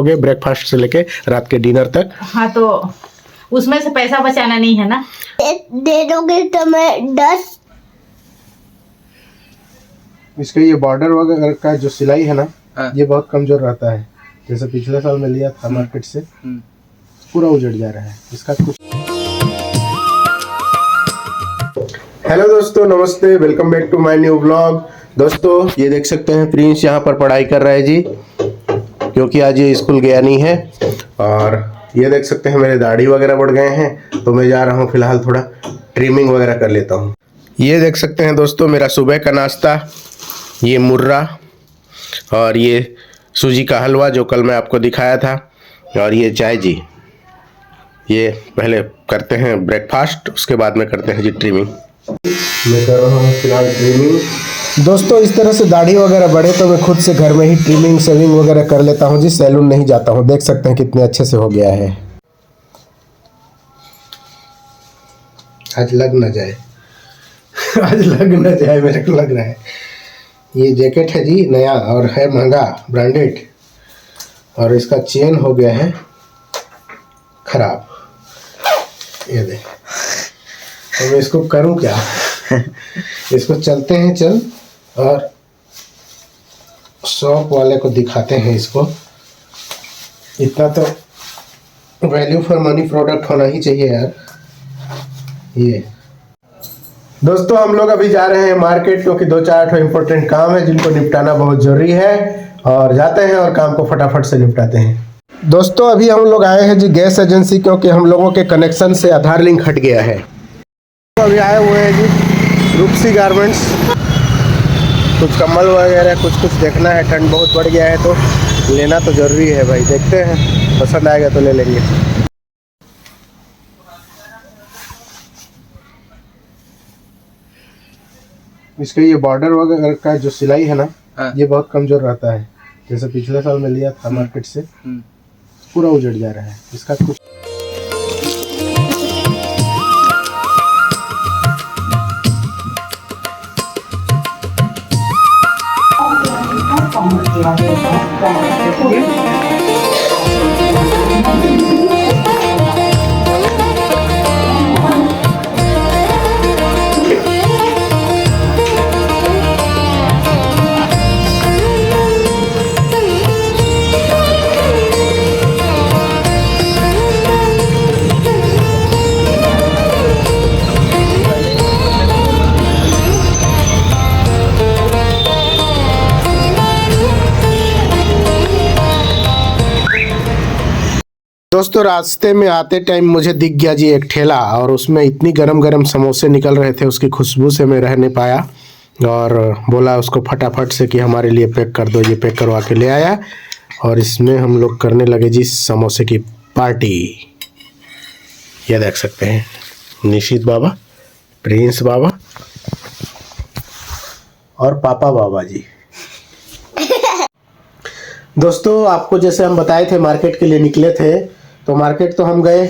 हो गए ब्रेकफास्ट से लेके रात के डिनर तक। हाँ तो उसमें से पैसा बचाना नहीं है ना। दे दोगे तो मैं 10। इसका ये बॉर्डर वगैरह का जो सिलाई है ना, ये बहुत कमजोर रहता है। जैसे पिछले साल में लिया था मार्केट से, पूरा उजड़ जा रहा है इसका कुछ। हेलो दोस्तों, नमस्ते, welcome back to my new vlog. दोस्तों ये देख सकते हैं प्रिंस यहाँ पर पढ़ाई कर रहा है जी, क्योंकि आज ये स्कूल गया नहीं है। और ये देख सकते हैं मेरे दाढ़ी वगैरह बढ़ गए हैं, तो मैं जा रहा हूँ फिलहाल थोड़ा ट्रिमिंग वगैरह कर लेता हूँ। ये देख सकते हैं दोस्तों मेरा सुबह का नाश्ता, ये मुर्रा और ये सूजी का हलवा जो कल मैं आपको दिखाया था, और ये चाय जी। ये पहले करते हैं ब्रेकफास्ट, उसके बाद में करते हैं जी ट्रिमिंग। मैं कर रहा हूँ फिलहाल ट्रिमिंग। दोस्तों इस तरह से दाढ़ी वगैरह बढ़े तो मैं खुद से घर में ही ट्रिमिंग शेविंग वगैरह कर लेता हूँ जी, सैलून नहीं जाता हूँ। देख सकते हैं कितने अच्छे से हो गया है। आज लग ना जाए आज लग ना जाए, मेरे को लग रहा है। ये जैकेट है जी नया और है महंगा, ब्रांडेड, और इसका चेन हो गया है खराब। ये देख, तो मैं इसको करूं क्या इसको चलते हैं चल और शॉप वाले को दिखाते हैं इसको। इतना तो वैल्यू फॉर मनी प्रोडक्ट होना ही चाहिए यार। ये दोस्तों हम लोग अभी जा रहे हैं मार्केट, क्योंकि 2-4 इम्पोर्टेंट काम है जिनको निपटाना बहुत जरूरी है, और जाते हैं और काम को फटाफट से निपटाते हैं। दोस्तों अभी हम लोग आए हैं जी गैस एजेंसी, क्योंकि हम लोगों के कनेक्शन से आधार लिंक हट गया है। तो अभी आए हुए हैं जी रूपसी गारमेंट्स, कुछ कम्बल वगैरह कुछ देखना है। ठंड बहुत बढ़ गया है तो लेना तो ज़रूरी है भाई। देखते हैं पसंद आएगा तो ले लेंगे। इसका ये बॉर्डर वगैरह का जो सिलाई है ना, ये बहुत कमज़ोर रहता है। जैसे पिछले साल में लिया था मार्केट से, पूरा उजड़ जा रहा है इसका कुछ। दोस्तों रास्ते में आते टाइम मुझे दिख गया जी एक ठेला, और उसमें इतनी गरम गरम समोसे निकल रहे थे, उसकी खुशबू से मैं रह नहीं पाया, और बोला उसको फटाफट से कि हमारे लिए पैक कर दो। ये पैक करवा के ले आया, और इसमें हम लोग करने लगे जी समोसे की पार्टी। ये देख सकते हैं निशित बाबा, प्रिंस बाबा और पापा बाबा जी। दोस्तों आपको जैसे हम बताए थे मार्केट के लिए निकले थे, तो मार्केट तो हम गए,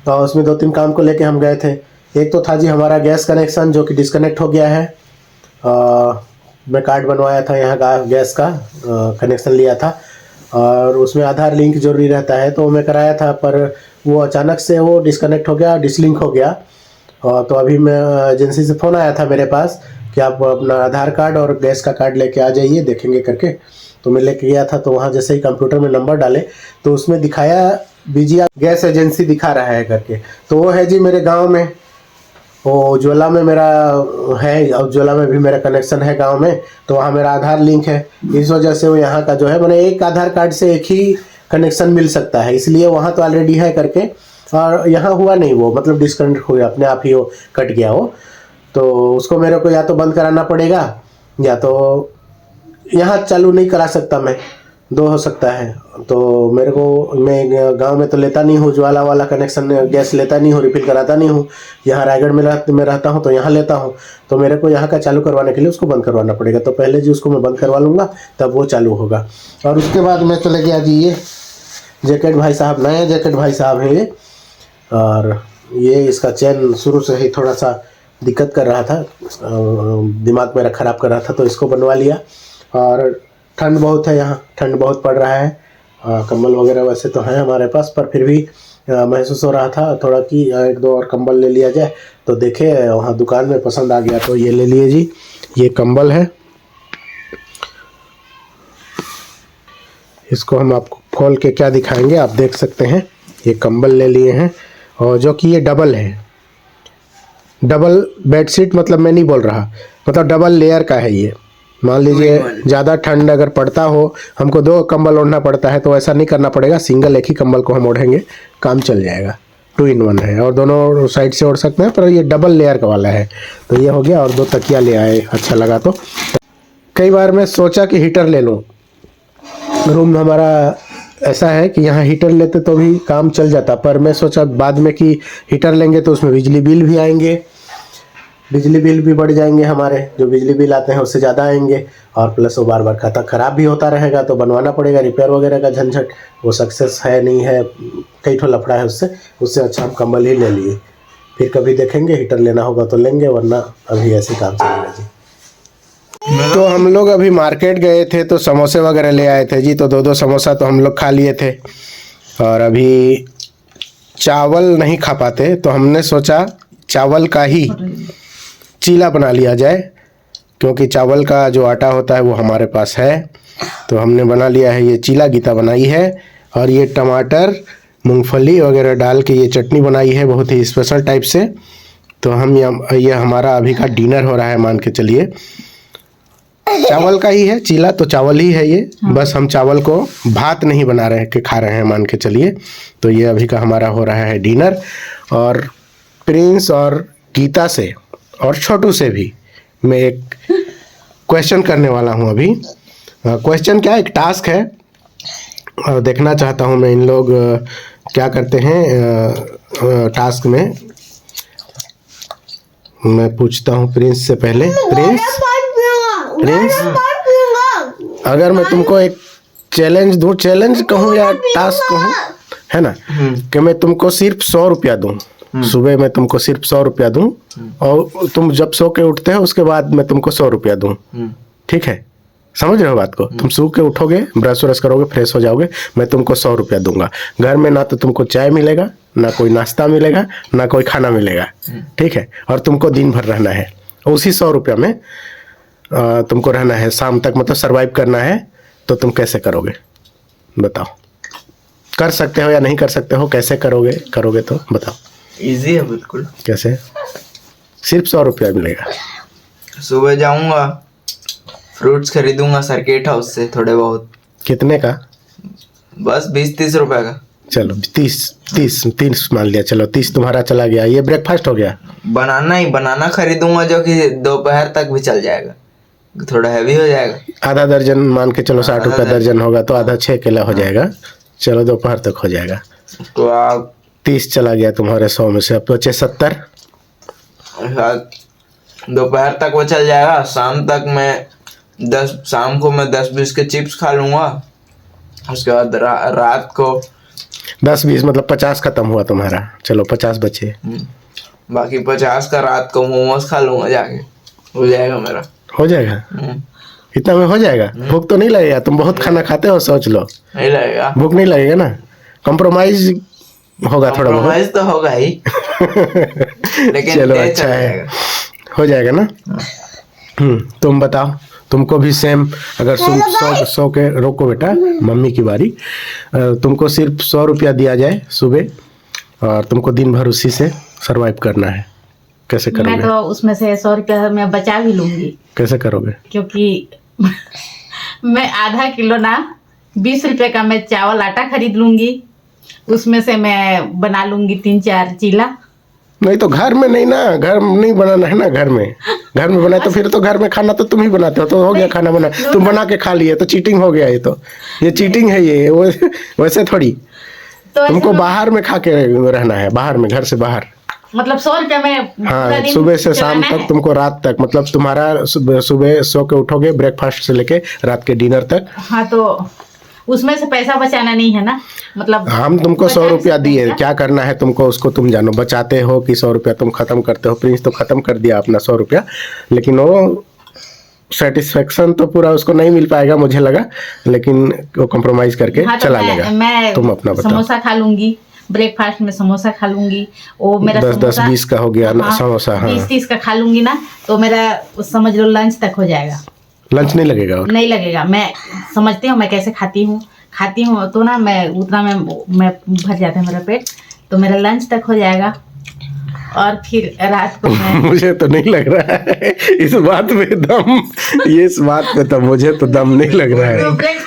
और उसमें 2-3 काम को लेके हम गए थे। एक तो था जी हमारा गैस कनेक्शन जो कि डिस्कनेक्ट हो गया है। मैं कार्ड बनवाया था यहाँ का, गैस का कनेक्शन लिया था, और उसमें आधार लिंक जरूरी रहता है, तो मैं कराया था, पर वो अचानक से वो डिस्कनेक्ट हो गया, डिसलिंक हो गया। तो अभी मैं एजेंसी से फ़ोन आया था मेरे पास कि आप अपना आधार कार्ड और गैस का कार्ड लेके आ जाइए, देखेंगे करके। तो मैं लेके गया था, तो वहाँ जैसे ही कंप्यूटर में नंबर डाले तो उसमें दिखाया बीजीआर गैस एजेंसी दिखा रहा है करके। तो वो है जी मेरे गांव में, वो उज्ज्वला में मेरा है, उज्ज्वला में भी मेरा कनेक्शन है गांव में, तो वहाँ मेरा आधार लिंक है। इस वजह से वो यहाँ का जो है, मैंने एक आधार कार्ड से एक ही कनेक्शन मिल सकता है, इसलिए वहाँ तो ऑलरेडी है करके, और यहाँ हुआ नहीं, वो मतलब डिस्कनेक्ट हो गया अपने आप ही, वो कट गया वो। तो उसको मेरे को या तो बंद कराना पड़ेगा, या तो यहाँ चालू नहीं करा सकता मैं, 2 हो सकता है। तो मेरे को, मैं गांव में तो लेता नहीं हूँ उज्ज्वला वाला कनेक्शन, गैस लेता नहीं हूँ, रिफिल कराता नहीं हूँ। यहाँ रायगढ़ में रहता हूँ तो यहाँ लेता हूँ, तो मेरे को यहाँ का चालू करवाने के लिए उसको बंद करवाना पड़ेगा। तो पहले जी उसको मैं बंद करवा लूँगा, तब वो चालू होगा। और उसके बाद मैं चले गया जी ये जैकेट भाई साहब, नए जैकेट भाई साहब है ये, और ये इसका चैन शुरू से ही थोड़ा सा दिक्कत कर रहा था, दिमाग मेरा ख़राब कर रहा था, तो इसको बनवा लिया। और ठंड बहुत है यहाँ, ठंड बहुत पड़ रहा है, कंबल वगैरह वैसे तो हैं हमारे पास, पर फिर भी महसूस हो रहा था थोड़ा कि एक दो और कंबल ले लिया जाए। तो देखे वहाँ दुकान में पसंद आ गया तो ये ले लिए जी। ये कंबल है, इसको हम आपको खोल के क्या दिखाएंगे, आप देख सकते हैं। ये कंबल ले लिए हैं और जो कि ये डबल है, डबल बेडशीट, मतलब मैं नहीं बोल रहा, मतलब डबल लेयर का है ये। मान लीजिए ज़्यादा ठंड अगर पड़ता हो, हमको 2 कंबल ओढ़ना पड़ता है, तो ऐसा नहीं करना पड़ेगा, सिंगल एक ही कंबल को हम ओढ़ेंगे, काम चल जाएगा। 2 in 1 है और दोनों साइड से ओढ़ सकते हैं, पर ये डबल लेयर का वाला है। तो ये हो गया। और 2 तकिया ले आए, अच्छा लगा। तो कई बार मैं सोचा कि हीटर ले लूँ, रूम हमारा ऐसा है कि यहाँ हीटर लेते तो भी काम चल जाता, पर मैं सोचा बाद में कि हीटर लेंगे तो उसमें बिजली बिल भी आएंगे, बिजली बिल भी बढ़ जाएंगे हमारे, जो बिजली बिल आते हैं उससे ज़्यादा आएंगे, और प्लस वो बार बार खाता ख़राब भी होता रहेगा, तो बनवाना पड़ेगा, रिपेयर वगैरह का झंझट, वो सक्सेस है नहीं है, कई ठो लफड़ा है उससे अच्छा हम कंबल ही ले लिए। फिर कभी देखेंगे, हीटर लेना होगा तो लेंगे, वरना अभी ऐसे काम चलेगा जी। तो हम लोग अभी मार्केट गए थे तो समोसे वगैरह ले आए थे जी। तो 2-2 समोसा तो हम लोग खा लिए थे, और अभी चावल नहीं खा पाते, तो हमने सोचा चावल का ही चीला बना लिया जाए, क्योंकि चावल का जो आटा होता है वो हमारे पास है। तो हमने बना लिया है ये चीला, गीता बनाई है, और ये टमाटर मूंगफली वगैरह डाल के ये चटनी बनाई है बहुत ही स्पेशल टाइप से। तो हम ये हमारा अभी का डिनर हो रहा है, मान के चलिए। चावल का ही है चीला, तो चावल ही है ये, बस हम चावल को भात नहीं बना रहे कि खा रहे हैं, मान के चलिए। तो ये अभी का हमारा हो रहा है डिनर। और प्रिंस और गीता से और छोटू से भी मैं एक क्वेश्चन करने वाला हूँ अभी। क्वेश्चन क्या, एक टास्क है, और देखना चाहता हूँ मैं इन लोग क्या करते हैं टास्क में। मैं पूछता हूँ प्रिंस से पहले। प्रिंस, अगर मैं तुमको एक चैलेंज दूं, चैलेंज कहूँ या टास्क कहूँ, है ना, कि मैं तुमको सिर्फ 100 रुपया दूं, सुबह मैं तुमको सिर्फ 100 रुपया दूं, और तुम जब सो के उठते हो उसके बाद मैं तुमको 100 रुपया दूं, ठीक है? समझ रहे हो बात को? तुम सो के उठोगे, ब्रश व्रश करोगे, फ्रेश हो जाओगे, मैं तुमको 100 रुपया दूंगा। घर में ना तो तुमको चाय मिलेगा, ना कोई नाश्ता मिलेगा, ना कोई खाना मिलेगा, ठीक है? और तुमको दिन भर रहना है उसी 100 रुपया में, तुमको रहना है शाम तक, मतलब सरवाइव करना है। तो तुम कैसे करोगे बताओ? कर सकते हो या नहीं कर सकते हो? कैसे करोगे तो बताओ। इजी है बिल्कुल। कैसे? सिर्फ 100 रुपया मिलेगा। सुबह जाऊंगा, फ्रूट्स खरीदूंगा सर्किट हाउस से थोड़े बहुत। कितने का? बस 20-30 रुपए का। चलो 30 मान लिया, चलो 30 तुम्हारा चला गया। ये ब्रेकफास्ट हो गया। बनाना खरीदूंगा जो कि दोपहर तक भी चल जाएगा, थोड़ा हैवी हो जाएगा। आधा दर्जन मान के चलो, 60 रुपया दर्जन होगा तो आधा 6 केला हो जाएगा। चलो दोपहर तक हो जाएगा। तो आप 30 चला गया तुम्हारे 100 में से, अब बचे 70। दोपहर तक वो चल जाएगा। शाम को मैं 10-20 के चिप्स खा लूंगा। उसके बाद रात को 10-20 मतलब 50 खत्म हुआ तुम्हारा। चलो 50 बचे। बाकी 50 का रात को मोमोज खा लूंगा जाके, हो जाएगा मेरा। हो जाएगा? इतना में हो जाएगा? भूख तो नहीं लगेगा? तुम बहुत खाना खाते हो, सोच लो। नहीं लगेगा, भूख नहीं लगेगा ना? कंप्रोमाइज होगा थोड़ा बहुत। कंप्रोमाइज तो होगा ही लेकिन चलो अच्छा है, हो जाएगा ना? तुम बताओ, तुमको भी सेम, अगर 100 के, रोको बेटा, मम्मी की बारी। तुमको सिर्फ 100 रुपया दिया जाए सुबह, और तुमको दिन भर उसी से सरवाइव करना है, कैसे करोगे? मैं तो उसमें से 100 रुपया मैं बचा भी लूंगी। कैसे करोगे? क्योंकि मैं आधा किलो ना 20 रुपए का मैं चावल आटा खरीद लूंगी, उसमें से मैं बना लूंगी 3-4 चीला। नहीं तो घर में नहीं ना, घर में नहीं बनाना है ना। घर में बनाए तो फिर तो घर में खाना तो तुम ही बनाते हो, तो हो गया खाना बना, तुम बना के खा लिए तो चीटिंग हो गया। ये चीटिंग है ये, वैसे थोड़ी। तो तुमको बाहर में खा के रहना है, बाहर में, घर से बाहर। मतलब 100 रुपया में हाँ, पूरा दिन सुबह से शाम चलाना तक है। तुमको रात तक, मतलब तुम्हारा सुबह सो के उठोगे, ब्रेकफास्ट से लेके रात के डिनर तक। हाँ, तो उसमें से पैसा बचाना नहीं है ना, मतलब हम तुमको 100 रुपया दिए, क्या करना है तुमको उसको तुम जानो। बचाते हो कि 100 रुपया तुम खत्म करते हो? प्रिंस तो खत्म कर दिया अपना 100 रुपया, लेकिन वो सेटिस्फेक्शन तो पूरा उसको नहीं मिल पाएगा मुझे लगा, लेकिन वो कॉम्प्रोमाइज करके हाँ, तो चला लेगा। मैं तुम अपना बताओ। समोसा खा लूंगी, ब्रेकफास्ट में समोसा खा लूंगी। वो मेरा 10-20 का हो गया ना समोसा। हाँ 20-30 का खा लूंगी ना, तो मेरा समझ लो लंच तक हो जाएगा। लंच नहीं लगेगा और नहीं लगेगा। मैं समझती हूँ मैं कैसे खाती हूँ तो ना मैं उतना मैं भर जाता है मेरा पेट, तो मेरा लंच तक हो जाएगा। और फिर रात को मैं मुझे तो नहीं लग रहा है इस बात में दम, इस बात पे तो मुझे तो दम नहीं लग रहा है। तो ब्रेक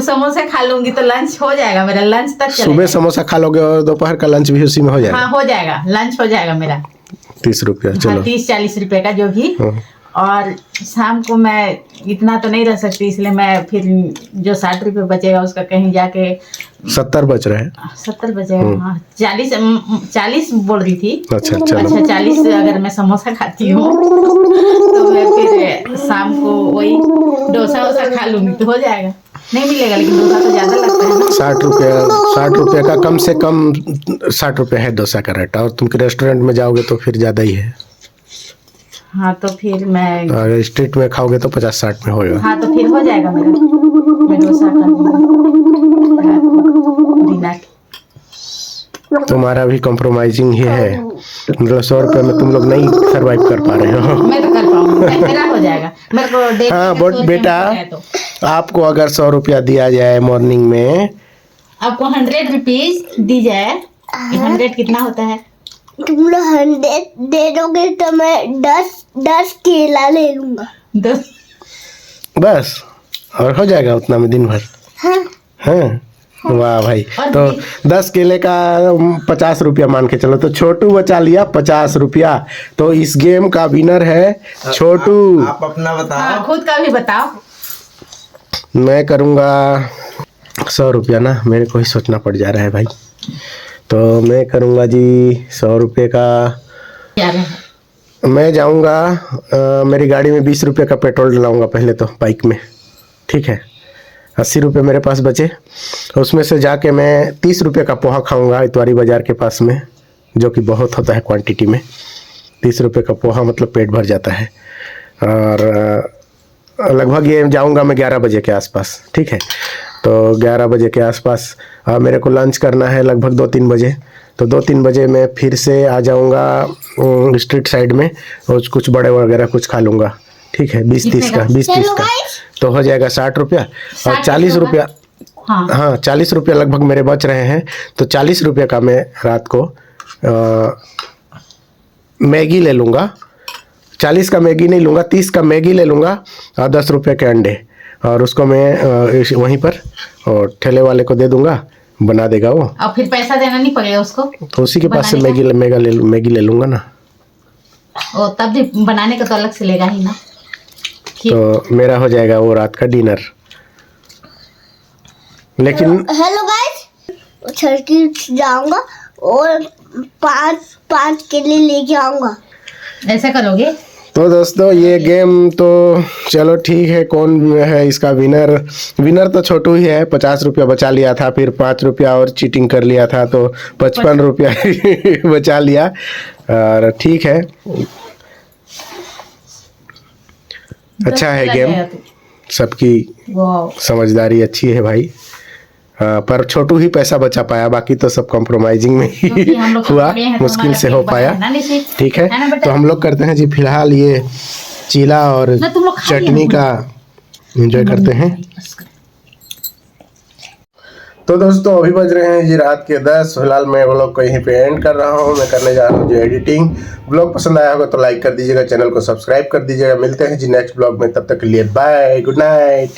समोसे खा लूंगी तो लंच हो जाएगा मेरा, लंच तक चलेगा। सुबह समोसा खा लोगे और दोपहर का लंच भी उसी में हो जाएगा। हाँ हो जाएगा, लंच हो जाएगा मेरा। 30 रुपया हाँ, चलो। 30-40 रुपए का जो भी। हाँ। और शाम को मैं इतना तो नहीं रह सकती, इसलिए मैं फिर जो 60 रुपए बचेगा उसका कहीं जाके 70 बच रहे हैं। 70 बचेगा। हाँ 40 बोल रही थी। अच्छा चलो। 40 से अगर मैं समोसा खाती हूँ तो मैं फिर शाम को वही डोसा वोसा खा लूंगी तो हो जाएगा। नहीं मिलेगा लेकिन डोसा तो ज्यादा लगता है ना। 60 रुपया का कम से कम 60 रुपया है डोसा का रेट, और तुम रेस्टोरेंट में जाओगे तो फिर ज्यादा ही है। हाँ तो फिर मैं अगर स्ट्रीट में खाओगे तो 50-60 में होगा। हाँ तो फिर हो जाएगा मेरा। मैं डोसा कर डिनर। तुम्हारा भी कॉम्प्रोमाइजिंग ही है, मतलब 100 रुपये में तुम लोग नहीं सरवाइव कर पा रहे हो। मैं तो कर पाऊंगी, मेरा हो जाएगा। मेरे को डेली हाँ का बट 100 बेटा रुपया है तो। आपको अगर 100 रुपया दिया जाए मॉर्निंग में, आपको 100 रुपीज दी जाए, 100 कितना होता है? तुम लोग 100 दे दोगे तो मैं 10 केला ले लूंगा। 10 बस और हो जाएगा उतना में दिन भर। हाँ हाँ वाह भाई। और तो 10 केले का 50 रुपया मान के चलो, तो छोटू बचा लिया 50 रुपया। तो इस गेम का विनर है छोटू। आप अपना हाँ, बताओ। खुद का भी बताओ। मैं करूँगा 100 रुपया ना, मेरे को ही सोचना पड़ जा रहा है भाई। तो मैं करूँगा जी 100 रुपये का। क्या रहे? मैं जाऊँगा मेरी गाड़ी में 20 रुपये का पेट्रोल डलाऊँगा पहले तो बाइक में, ठीक है। 80 रुपये मेरे पास बचे, उसमें से जाके मैं 30 रुपये का पोहा खाऊँगा इतवारी बाज़ार के पास में, जो कि बहुत होता है क्वांटिटी में। 30 रुपये का पोहा मतलब पेट भर जाता है। और लगभग ये जाऊँगा मैं 11 बजे के आसपास, ठीक है। तो 11 बजे के आसपास मेरे को लंच करना है लगभग 2-3 बजे। तो 2-3 बजे मैं फिर से आ जाऊँगा स्ट्रीट साइड में और कुछ बड़े वगैरह कुछ खा लूँगा, ठीक है। 20-30 का 20-30 का तो हो जाएगा 60 रुपया। और 40 रुपया, हाँ 40 रुपया लगभग मेरे बच रहे हैं। तो 40 रुपये का मैं रात को मैगी ले लूँगा। 40 का मैगी नहीं लूँगा, 30 का मैगी ले लूँगा और 10 रुपये के अंडे, और उसको मैं वहीं पर और ठेले वाले को दे दूँगा, बना देगा वो। और फिर पैसा देना नहीं पड़ेगा उसको? तो उसी के पास से मैगी ले लूँगा ना। ओ तब भी बनाने का तो अलग से लेगा ही ना। तो मेरा हो जाएगा वो रात का डिनर। लेकिन हेलो गाइस, छठ जाऊंगा और 5 केले लेके आऊंगा। ऐसा करोगे? तो दोस्तों ये गेम तो चलो ठीक है। कौन है इसका विनर? विनर तो छोटू ही है। 50 रुपया बचा लिया था, फिर 5 रुपया और चीटिंग कर लिया था, तो 55 रुपया बचा लिया। और ठीक है, अच्छा है गेम, सबकी समझदारी अच्छी है भाई। पर छोटू ही पैसा बचा पाया, बाकी तो सब कॉम्प्रोमाइजिंग में ही हुआ, मुश्किल से हो पाया, ठीक है। तो हम लोग करते हैं जी फिलहाल ये चीला और चटनी का एंजॉय करते हैं। तो दोस्तों अभी बज रहे हैं जी रात के 10। फिलहाल मैं व्लॉग को यहीं पे एंड कर रहा हूँ। मैं करने जा रहा हूँ जो एडिटिंग। व्लॉग पसंद आया होगा तो लाइक कर दीजिएगा, चैनल को सब्सक्राइब कर दीजिएगा। मिलते हैं जी नेक्स्ट व्लॉग में, तब तक के लिए बाय, गुड नाइट।